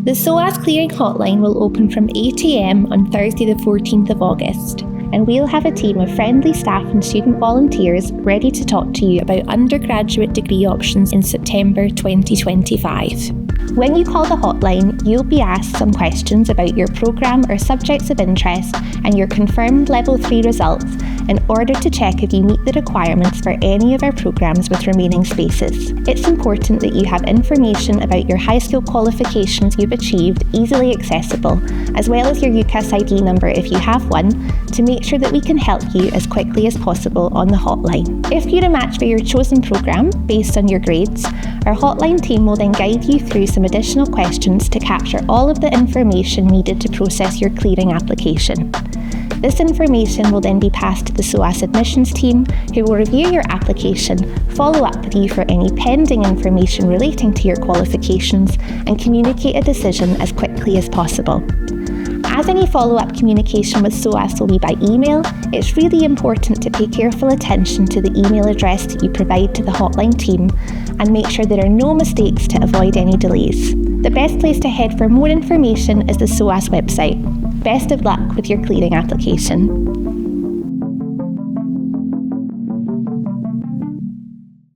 The SOAS Clearing Hotline will open from 8 a.m. on Thursday the 14th of August, and we'll have a team of friendly staff and student volunteers ready to talk to you about undergraduate degree options in September 2025. When you call the hotline, you'll be asked some questions about your programme or subjects of interest and your confirmed Level 3 results in order to check if you meet the requirements for any of our programmes with remaining spaces. It's important that you have information about your high school qualifications you've achieved easily accessible, as well as your UCAS ID number if you have one, to make sure that we can help you as quickly as possible on the hotline. If you're a match for your chosen programme based on your grades, our hotline team will then guide you through some additional questions to capture all of the information needed to process your clearing application. This information will then be passed to the SOAS admissions team, who will review your application, follow up with you for any pending information relating to your qualifications, and communicate a decision as quickly as possible. As any follow-up communication with SOAS will be by email, it's really important to pay careful attention to the email address that you provide to the hotline team and make sure there are no mistakes to avoid any delays. The best place to head for more information is the SOAS website. Best of luck with your clearing application.